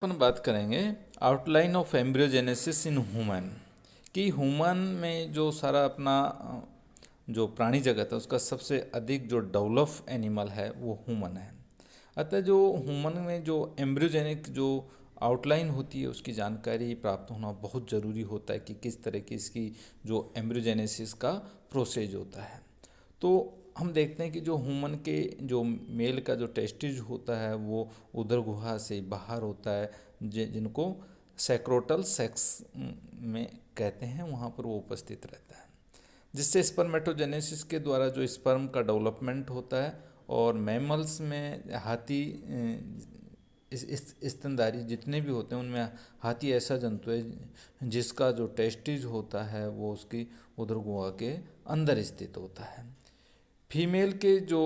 अपन बात करेंगे outline of embryogenesis in human कि ह्यूमन में जो सारा अपना जो प्राणी जगत है उसका सबसे अधिक जो डेवलप एनिमल है वो ह्यूमन है। अतः जो ह्यूमन में जो एम्ब्रियोजेनिक जो आउटलाइन होती है उसकी जानकारी प्राप्त होना बहुत ज़रूरी होता है कि किस तरह की इसकी जो एम्ब्रियोजेनेसिस का प्रोसेस होता है। तो हम देखते हैं कि जो ह्यूमन के जो मेल का जो टेस्टिज होता है वो उदर गुहा से बाहर होता है, जिनको सैक्रोटल सेक्स में कहते हैं, वहाँ पर वो उपस्थित रहता है, जिससे स्पर्मेटोजेनेसिस के द्वारा जो स्पर्म का डेवलपमेंट होता है। और मैमल्स में हाथी इस स्तनधारी जितने भी होते हैं उनमें हाथी ऐसा जंतु है जिसका जो टेस्टिज होता है वो उसकी उदर गुहा के अंदर स्थित होता है। फीमेल के जो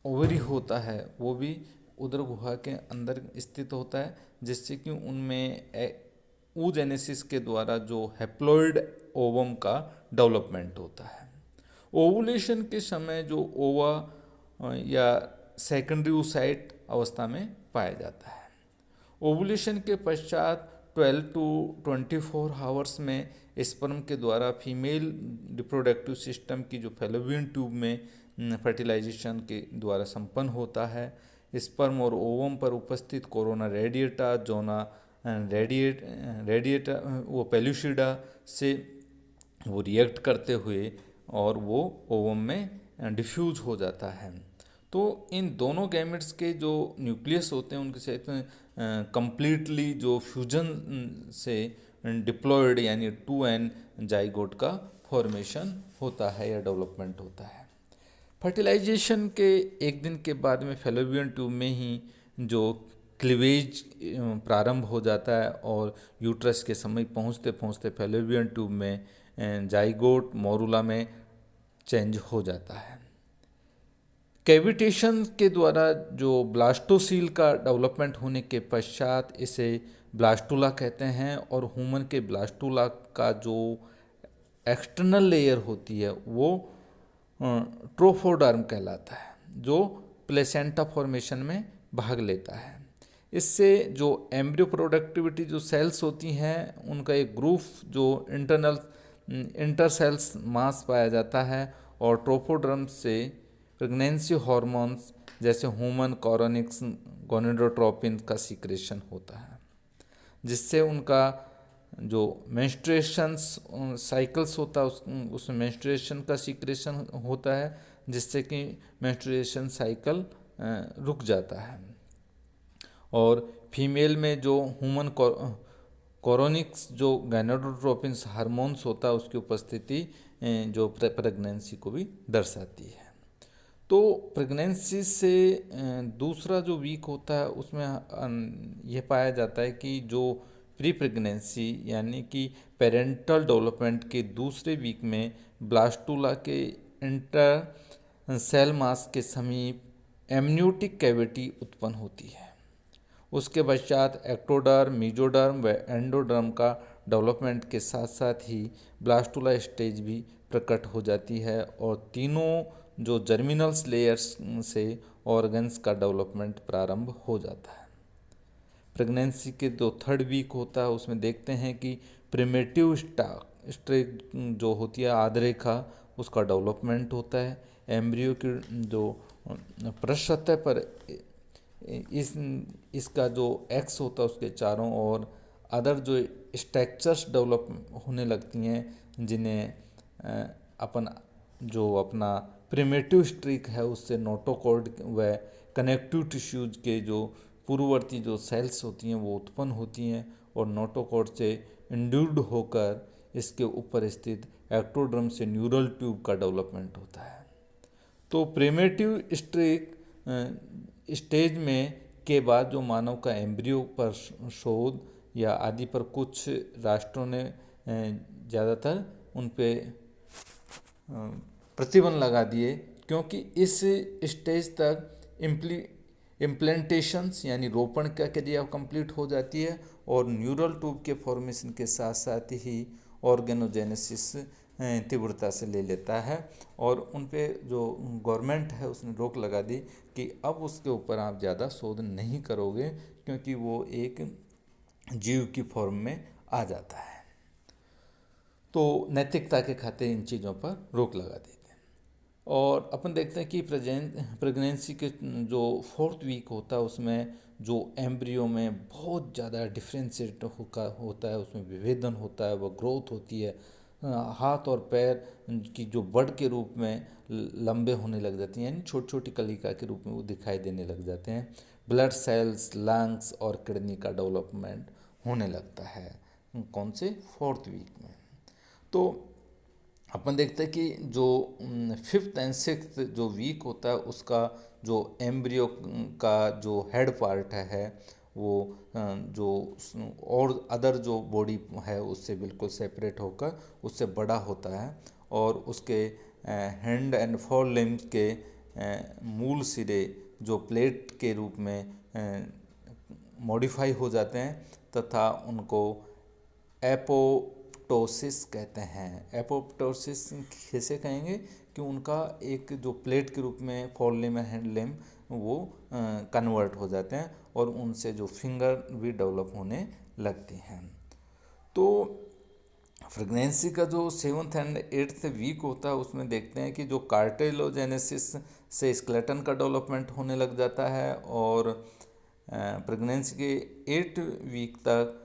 ओवरी होता है वो भी उदर गुहा के अंदर स्थित होता है, जिससे कि उनमें oogenesis के द्वारा जो हैप्लॉइड ओवम का डेवलपमेंट होता है। ओवुलेशन के समय जो ओवा या सेकेंडरी oocyte अवस्था में पाया जाता है। ओवुलेशन के पश्चात 12 टू 24 आवर्स में स्पर्म के द्वारा फीमेल रिप्रोडक्टिव सिस्टम की जो फैलोपियन ट्यूब में फर्टिलाइजेशन के द्वारा संपन्न होता है। स्पर्म और ओवम पर उपस्थित कोरोना रेडिएटा, जोना रेडिएटा वो पेल्यूसिडा से वो रिएक्ट करते हुए और वो ओवम में डिफ्यूज हो जाता है। तो इन दोनों गैमेट्स के जो न्यूक्लियस होते हैं उनके साथ कंप्लीटली जो फ्यूजन से डिप्लॉयड यानी 2n जाइगोट का फॉर्मेशन होता है या डेवलपमेंट होता है। फर्टिलाइजेशन के एक दिन के बाद में फैलोपियन ट्यूब में ही जो क्लीवेज प्रारंभ हो जाता है और यूट्रस के समय पहुँचते पहुँचते फैलोपियन ट्यूब में जाइगोट मोरुला में चेंज हो जाता है। कैविटेशन के द्वारा जो ब्लास्टोसील का डेवलपमेंट होने के पश्चात इसे ब्लास्टुला कहते हैं, और ह्यूमन के ब्लास्टुला का जो एक्सटर्नल लेयर होती है वो ट्रोफोडर्म कहलाता है, जो प्लेसेंटा फॉर्मेशन में भाग लेता है। इससे जो एम्ब्रियो प्रोडक्टिविटी जो सेल्स होती हैं उनका एक ग्रुप जो इंटर सेल्स मास पाया जाता है, और ट्रोफोडर्म से प्रेगनेंसी हार्मोन्स जैसे ह्यूमन कॉरोनिक्स गोनेडोट्रोपिन का सीक्रेशन होता है, जिससे उनका जो मेंस्ट्रुएशंस साइकिल्स होता है उसमें मेंस्ट्रुएशन का सीक्रेशन होता है, जिससे कि मेंस्ट्रुएशन साइकिल रुक जाता है। और फीमेल में जो ह्यूमन कोरोनिक्स जो गैनोडोट्रोपिन हार्मोन्स होता है उसकी उपस्थिति जो प्रेगनेंसी को भी दर्शाती है। तो प्रेगनेंसी से दूसरा जो वीक होता है उसमें यह पाया जाता है कि जो प्री प्रेगनेंसी यानी कि पेरेंटल डेवलपमेंट के दूसरे वीक में ब्लास्टुला के इंटर सेल मास के समीप एमनियोटिक कैविटी उत्पन्न होती है। उसके पश्चात एक्टोडर्म, मेसोडर्म व एंडोडर्म का डेवलपमेंट के साथ साथ ही ब्लास्टुला स्टेज भी प्रकट हो जाती है, और तीनों जो जर्मिनल्स लेयर्स से ऑर्गन्स का डेवलपमेंट प्रारंभ हो जाता है। प्रेगनेंसी के जो थर्ड वीक होता है उसमें देखते हैं कि प्रिमेटिव स्टेज जो होती है आधरेखा उसका डेवलपमेंट होता है। एम्ब्रियो की जो पृष्ठ सतह पर इसका जो एक्स होता है उसके चारों ओर अदर जो स्ट्रक्चर्स डेवलप होने लगती हैं, जिन्हें अपना प्रिमेटिव स्ट्रिक है उससे नोटोकॉर्ड व कनेक्टिव टिश्यूज के जो पूर्ववर्ती जो सेल्स होती हैं वो उत्पन्न होती हैं, और नोटोकॉर्ड से इंड्यूस्ड होकर इसके ऊपर स्थित एक्टोडर्म से न्यूरल ट्यूब का डेवलपमेंट होता है। तो प्रिमेटिव स्ट्रिक स्टेज में के बाद जो मानव का एम्ब्रियो पर शोध या आदि पर कुछ राष्ट्रों ने ज़्यादातर उन पे प्रतिबंध लगा दिए, क्योंकि इस स्टेज तक इम्प्लांटेशंस यानी रोपण का क्रिया कंप्लीट हो जाती है, और न्यूरल ट्यूब के फॉर्मेशन के साथ साथ ही ऑर्गेनोजेनेसिस तीव्रता से ले लेता है, और उन पे जो गवर्नमेंट है उसने रोक लगा दी कि अब उसके ऊपर आप ज़्यादा शोध नहीं करोगे, क्योंकि वो एक जीव की फॉर्म में आ जाता है। तो नैतिकता के खातिर इन चीज़ों पर रोक लगा देते हैं। और अपन देखते हैं कि प्रेगनेंसी के जो 4th वीक होता है उसमें जो एम्ब्रियो में बहुत ज़्यादा डिफ्रेंशिएट होता है, उसमें विभेदन होता है, वह ग्रोथ होती है। हाथ और पैर की जो बड के रूप में लंबे होने लग जाती हैं, यानी छोटी छोटी कलिका के रूप में वो दिखाई देने लग जाते हैं। ब्लड सेल्स, लंग्स और किडनी का डेवलपमेंट होने लगता है कौन से 4th वीक में। तो अपन देखते हैं कि जो 5th एंड 6th जो वीक होता है उसका जो एम्ब्रियो का जो हेड पार्ट है वो जो और अदर जो बॉडी है उससे बिल्कुल सेपरेट होकर उससे बड़ा होता है, और उसके हैंड एंड फोर लिम्स के मूल सिरे जो प्लेट के रूप में मॉडिफाई हो जाते हैं तथा उनको एपोप्टोसिस कहते हैं। एपोप्टोसिस कैसे कहेंगे कि उनका एक जो प्लेट के रूप में four limb and hand limb वो कन्वर्ट हो जाते हैं और उनसे जो फिंगर भी डेवलप होने लगती हैं। तो प्रेगनेंसी का जो 7th एंड 8th वीक होता है उसमें देखते हैं कि जो कार्टिलोजेनेसिस से स्केलेटन का डेवलपमेंट होने लग जाता है, और प्रेगनेंसी के 8 वीक तक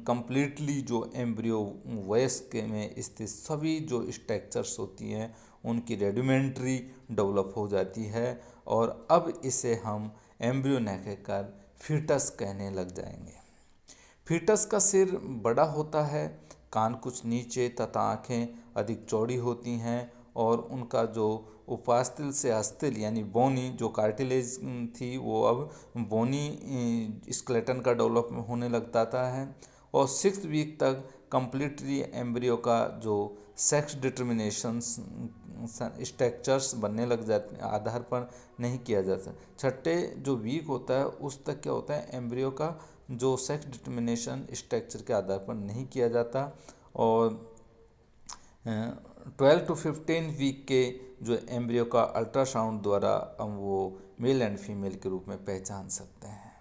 कंप्लीटली जो एम्ब्रियो वयस्क में स्थित सभी जो स्ट्रक्चर्स होती हैं उनकी रेडिमेंट्री डेवलप हो जाती है, और अब इसे हम एम्ब्रियो न कहकर फीटस कहने लग जाएंगे। फीटस का सिर बड़ा होता है, कान कुछ नीचे तथा आँखें अधिक चौड़ी होती हैं, और उनका जो उपास्थल से अस्थिल यानी बोनी जो कार्टिलेज थी वो अब बोनी स्केलेटन का डेवलप होने लग जाता है। और 6th वीक तक कंप्लीटली एम्ब्रियो का जो सेक्स डिटर्मिनेशंस स्ट्रक्चर्स बनने लग जाते आधार पर नहीं किया जाता। 6ठे जो वीक होता है उस तक क्या होता है एम्ब्रियो का जो सेक्स डिटर्मिनेशन स्ट्रक्चर के आधार पर नहीं किया जाता, और 12 to 15 वीक के जो एम्ब्रियो का अल्ट्रासाउंड द्वारा हम वो मेल एंड फीमेल के रूप में पहचान सकते हैं।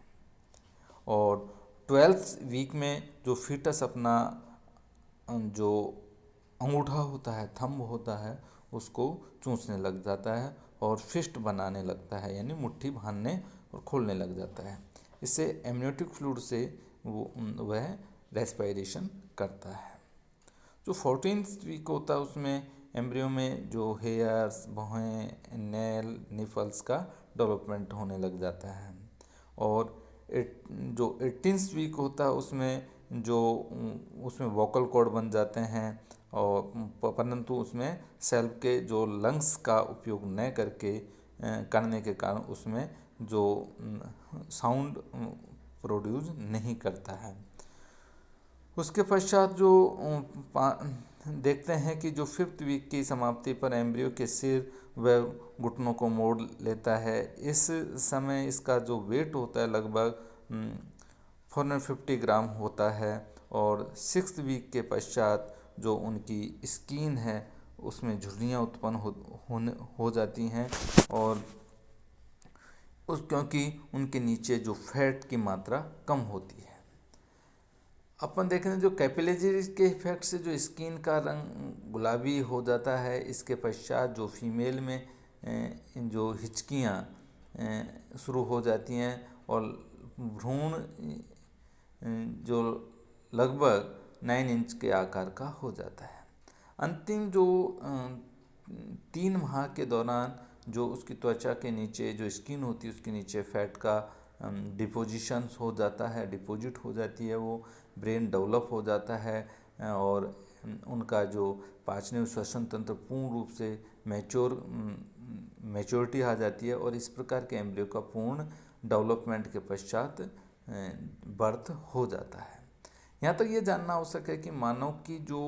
और 12th वीक में जो फीटस अपना जो अंगूठा होता है, थंब होता है, उसको चूसने लग जाता है और फिस्ट बनाने लगता है, यानी मुट्ठी बांधने और खोलने लग जाता है। इससे एमनियोटिक फ्लूइड से वह रेस्पिरेशन करता है। जो 14th वीक होता है उसमें एम्ब्रियो में जो हेयर्स, भौहें, नेल, निफल्स का डेवलपमेंट होने लग जाता है। और जो 18th वीक होता है उसमें जो उसमें वोकल कॉर्ड बन जाते हैं, और परंतु उसमें सेल्फ के जो लंग्स का उपयोग न करने के कारण उसमें जो साउंड प्रोड्यूस नहीं करता है। उसके पश्चात जो देखते हैं कि जो 5th वीक की समाप्ति पर एम्ब्रियो के सिर व घुटनों को मोड़ लेता है। इस समय इसका जो वेट होता है लगभग 450 ग्राम होता है, और 6th वीक के पश्चात जो उनकी स्किन है उसमें झुर्रियाँ उत्पन्न हो जाती हैं, और क्योंकि उनके नीचे जो फैट की मात्रा कम होती है। अपन देख रहे हैं जो कैपिलरीज के इफेक्ट से जो स्किन का रंग गुलाबी हो जाता है। इसके पश्चात जो फीमेल में जो हिचकियाँ शुरू हो जाती हैं, और भ्रूण जो लगभग 9 इंच के आकार का हो जाता है। अंतिम जो 3 माह के दौरान जो उसकी त्वचा के नीचे जो स्किन होती है उसके नीचे फैट का डिपोजिशन हो जाता है, डिपॉजिट हो जाती है, वो ब्रेन डेवलप हो जाता है, और उनका जो पाचन श्वसन तंत्र पूर्ण रूप से मैच्योरिटी आ जाती है, और इस प्रकार के एम्ब्रियो का पूर्ण डेवलपमेंट के पश्चात बर्थ हो जाता है। यहाँ तक ये जानना आवश्यक है कि मानव की जो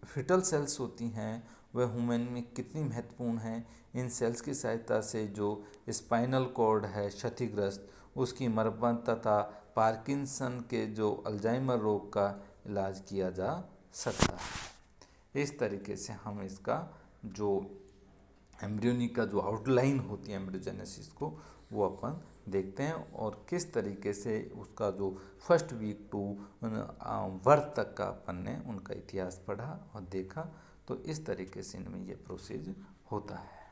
फिटल सेल्स होती हैं वह ह्यूमन में कितनी महत्वपूर्ण हैं। इन सेल्स की सहायता से जो स्पाइनल कॉर्ड है क्षतिग्रस्त उसकी मरम्मत तथा पार्किंसन के जो अल्जाइमर रोग का इलाज किया जा सकता है। इस तरीके से हम इसका जो एम्ब्रियोनी का जो आउटलाइन होती है एम्ब्रियोजेनेसिस को वो अपन देखते हैं और किस तरीके से उसका जो फर्स्ट वीक टू बर्थ तक का अपन ने उनका इतिहास पढ़ा और देखा। तो इस तरीके से इनमें ये प्रोसेस होता है।